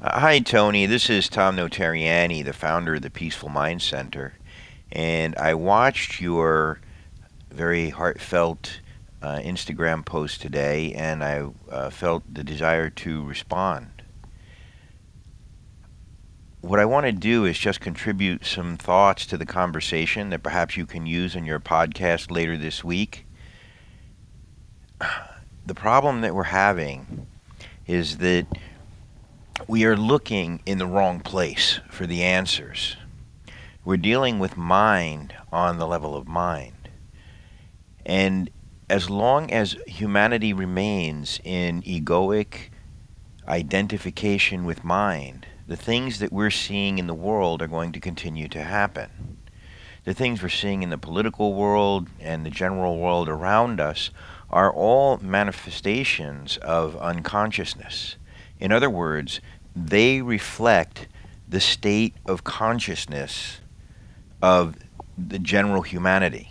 Hi, Tony. This is Tom Notarianni, the founder of the Peaceful Mind Center. And I watched your very heartfelt Instagram post today, and I felt the desire to respond. What I want to do is just contribute some thoughts to the conversation that perhaps you can use in your podcast later this week. The problem that we're having is that we are looking in the wrong place for the answers. We're dealing with mind on the level of mind. And as long as humanity remains in egoic identification with mind, the things that we're seeing in the world are going to continue to happen. The things we're seeing in the political world and the general world around us are all manifestations of unconsciousness. In other words, they reflect the state of consciousness of the general humanity.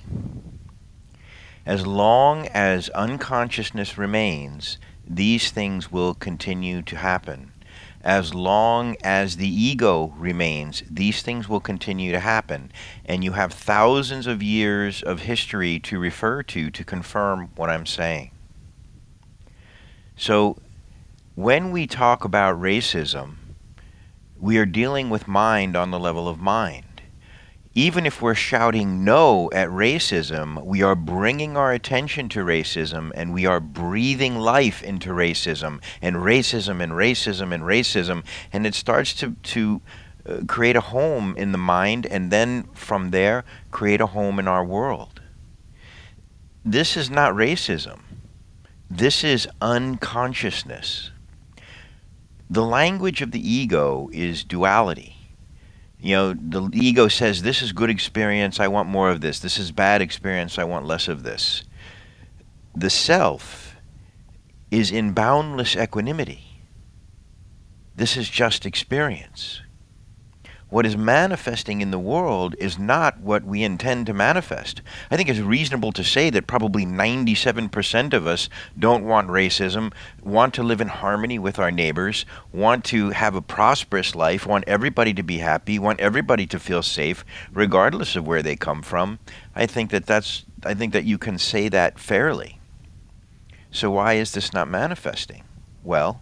As long as unconsciousness remains, these things will continue to happen. As long as the ego remains, these things will continue to happen. And you have thousands of years of history to refer to confirm what I'm saying. So when we talk about racism, we are dealing with mind on the level of mind. Even if we're shouting no at racism, we are bringing our attention to racism and we are breathing life into racism and racism and racism and racism. And it starts to create a home in the mind and then from there create a home in our world. This is not racism. This is unconsciousness. The language of the ego is duality. The ego says, this is good experience, I want more of this. This is bad experience, I want less of this. The self is in boundless equanimity. This is just experience. What is manifesting in the world is not what we intend to manifest. I think it's reasonable to say that probably 97% of us don't want racism, want to live in harmony with our neighbors, want to have a prosperous life, want everybody to be happy, want everybody to feel safe, regardless of where they come from. I think that you can say that fairly. So why is this not manifesting? Well,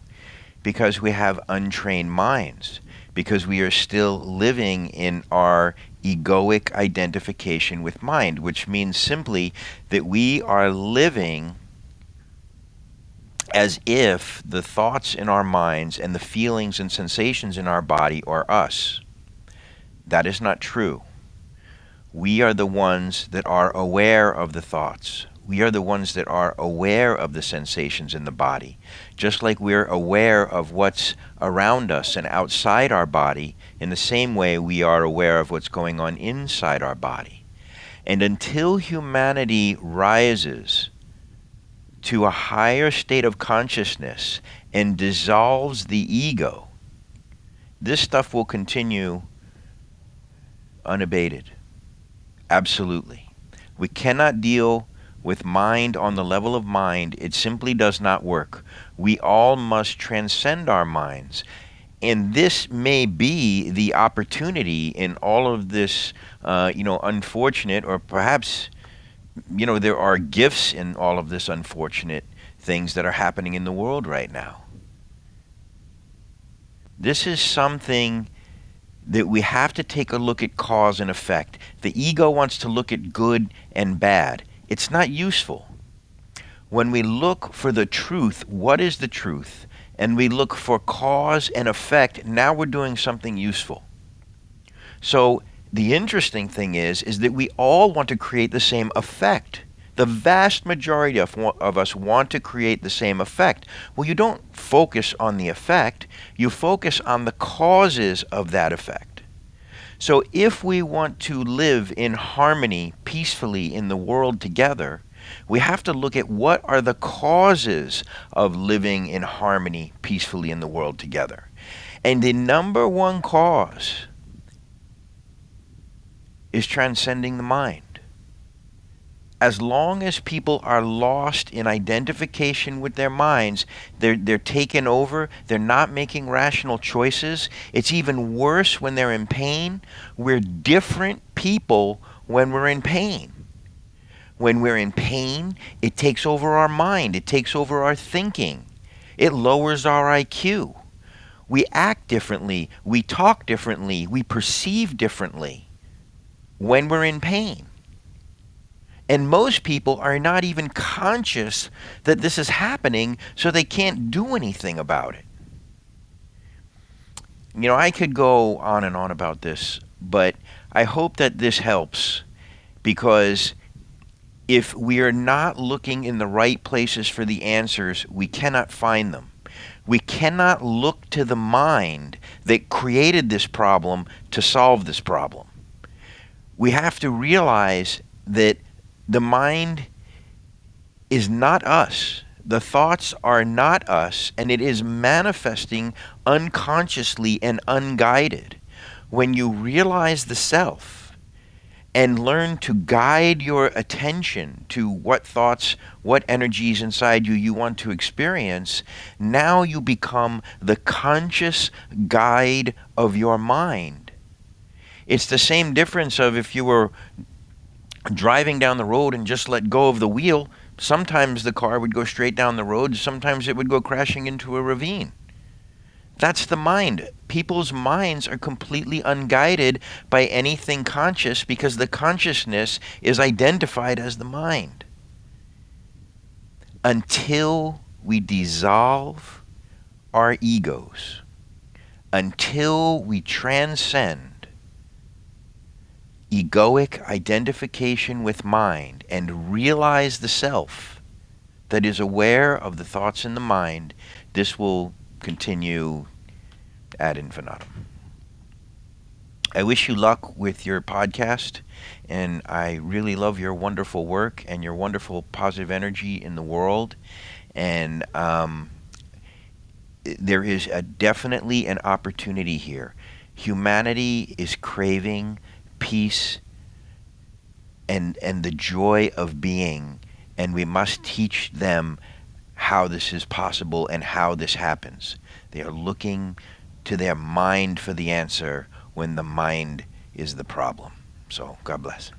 because we have untrained minds. Because we are still living in our egoic identification with mind, which means simply that we are living as if the thoughts in our minds and the feelings and sensations in our body are us. That is not true. We are the ones that are aware of the thoughts. We are the ones that are aware of the sensations in the body. Just like we're aware of what's around us and outside our body, in the same way we are aware of what's going on inside our body. And until humanity rises to a higher state of consciousness and dissolves the ego, this stuff will continue unabated. Absolutely. We cannot deal with mind on the level of mind. It simply does not work. We all must transcend our minds. And this may be the opportunity in all of this, unfortunate, or perhaps, there are gifts in all of this unfortunate things that are happening in the world right now. This is something that we have to take a look at cause and effect. The ego wants to look at good and bad. It's not useful. When we look for the truth, what is the truth? And we look for cause and effect, now we're doing something useful. So the interesting thing is that we all want to create the same effect. The vast majority of us want to create the same effect. Well, you don't focus on the effect, you focus on the causes of that effect. So if we want to live in harmony peacefully in the world together, we have to look at what are the causes of living in harmony peacefully in the world together. And the number one cause is transcending the mind. as long as people are lost in identification with their minds, they're taken over, they're not making rational choices. It's even worse when they're in pain. We're different people when we're in pain. When we're in pain, it takes over our mind, it takes over our thinking, it lowers our IQ. We act differently, we talk differently, we perceive differently when we're in pain. And most people are not even conscious that this is happening, so they can't do anything about it. You know, I could go on and on about this, but I hope that this helps, because if we are not looking in the right places for the answers, we cannot find them. We cannot look to the mind that created this problem to solve this problem. We have to realize that the mind is not us. The thoughts are not us, and it is manifesting unconsciously and unguided. When you realize the self and learn to guide your attention to what thoughts, what energies inside you want to experience, now you become the conscious guide of your mind. It's the same difference of if you were driving down the road and just let go of the wheel. Sometimes the car would go straight down the road, sometimes it would go crashing into a ravine. That's the mind. People's minds are completely unguided by anything conscious because the consciousness is identified as the mind. Until we dissolve our egos, until we transcend egoic identification with mind and realize the self that is aware of the thoughts in the mind, this will continue ad infinitum. I wish you luck with your podcast, and I really love your wonderful work and your wonderful positive energy in the world. And there is definitely an opportunity here. Humanity is craving peace and the joy of being, and we must teach them how this is possible and how this happens. They are looking to their mind for the answer when the mind is the problem. So, God bless.